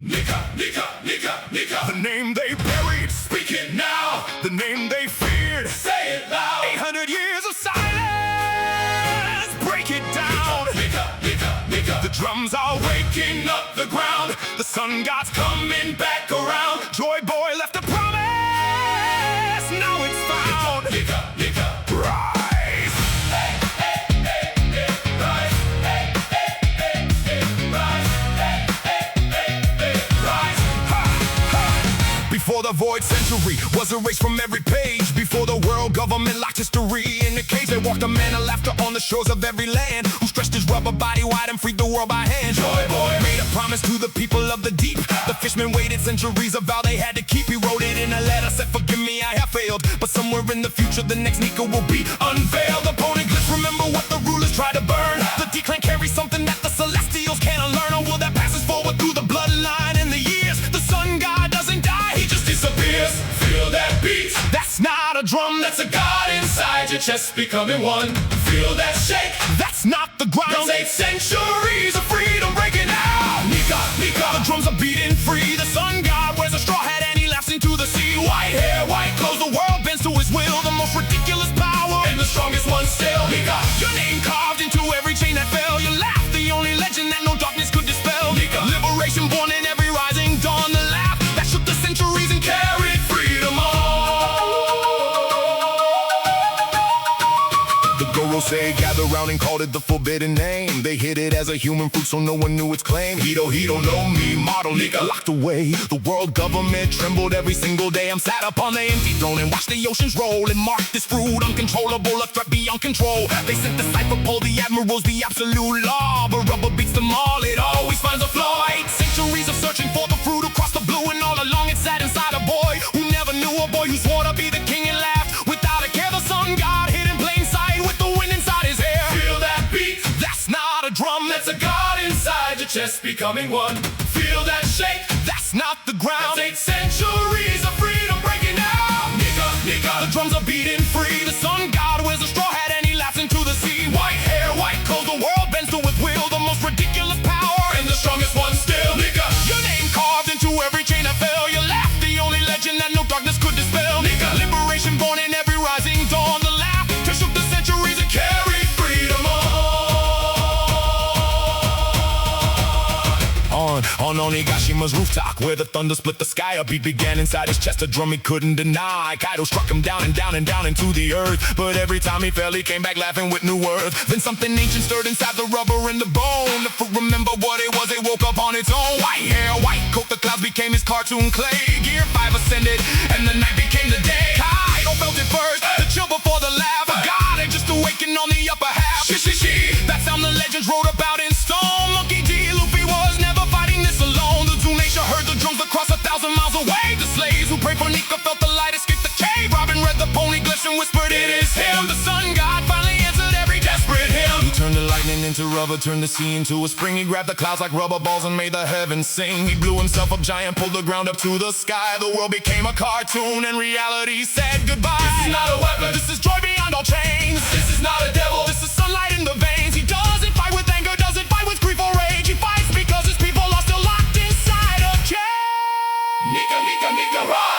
Nika, Nika, Nika, Nika. The name they buried, Speaking now, the name they feared. say it loud. 800 years of silence, break it down. Nika, Nika, Nika. The drums are waking Waking up the ground, the sun god's coming. coming back around. Joy Boy left a promise, now it's found. Nika, Nika. Rise, Hey, hey, hey, hey, rise. Hey, hey, hey, hey, rise. Hey, hey, hey, hey, rise. ha, ha. Before the void century was erased from every page. Before the world government locked history in a cage, they walked a man of laughter on the shores of every land, who stretched his rubber body wide and freed the world by hand. Joy Boy made a promise to the people of the deep. The fishmen waited centuries, a vow they had to keep. He wrote it in a letter, said, forgive me, I have failed. But somewhere in the future, the next Nika will be unveiled. The poneglyphs remember what the rulers tried to burn. The D-clan carries something that the celestials can't unlearn. Or will that passes forward through the bloodline in the years? The sun god doesn't die, he just Disappears. Feel that beat. That's not a drum, That's a god inside your chest becoming one. Feel that shake. that's not the ground. That's 8 centuries of freedom breaking out. Nika, Nika. The drums are beating free. The sun god wears a straw hat and he laughs into the sea. White hair, white clothes. The world bends to his will, the most ridiculous power. And the strongest one still. Nika, Your name carved into every chain that fell. You laugh, the only legend that no darkness could dispel. Nika. Liberation born in every rising dawn. The laugh that shook the centuries and carried freedom on. The Gorosei gathered round and called it the forbidden name. They hid it as a human fruit so no one knew its claim. He don't know me, model Nika locked away. The world government trembled every single day. I'm sat upon the empty throne and watched the oceans roll and mark this fruit uncontrollable, a threat beyond control. They sent the cipher pole, the admirals, the absolute law. But rubber beats them all, it always finds a flaw. 8 centuries of searching for the fruit across the blue, and all along it sat inside a boy who never knew, a boy who swore to be the king and laughed without a care. The sun god hid in plain sight with the wind inside his hair. Feel that beat. That's not a drum, That's a god inside your chest becoming one. Feel that shake. that's not the ground. That's 8 centuries of freedom breaking out. Nika, Nika. The drums are beating free. The sun god wears a straw hat and he laughs into the sea. White hair, white Cause the world bends to his will, the most ridiculous power. and the strongest one still. Nika, Your name carved into every chain that fell. You laugh, the only legend that no darkness could dispel. Nika. Liberation born in every rising dawn. The laugh to shook the centuries and carry freedom on. on Onigashima rooftop, where the thunder split the sky. A beat began inside his chest, a drum he couldn't deny. Kaido struck him down and down and down into the earth, but every time he fell, he came back laughing with new worth. Then something ancient stirred inside the rubber and the bone. The fruit remember what it was, it woke up on its own. White hair, white coat, the clouds became his cartoon clay. Gear 5 ascended, and the night became the day. Kaido felt it first, the chill before the laugh. A god had just awakened on the upper half. She. That sound the legends wrote about in stone. Monkey D. Luffy was never fighting this alone. The Zunesha heard the drums across 1,000 miles away. The slaves who prayed for Nika felt the light escape the cave. Robin read the poneglyphs and whispered, it is him. The sun god finally answered every desperate hymn. He turned the lightning into rubber, turned the sea into a spring. He grabbed the clouds like rubber balls and made the heavens sing. He blew himself up giant, pulled the ground up to the sky. The world became a cartoon and reality said goodbye. This is not a weapon. This is joy beyond all chains. This is not a devil. This is sunlight in the veins. He doesn't fight with anger, doesn't fight with grief or rage. He fights because his people are still locked inside a cage. Nika, Nika, Nika, rise.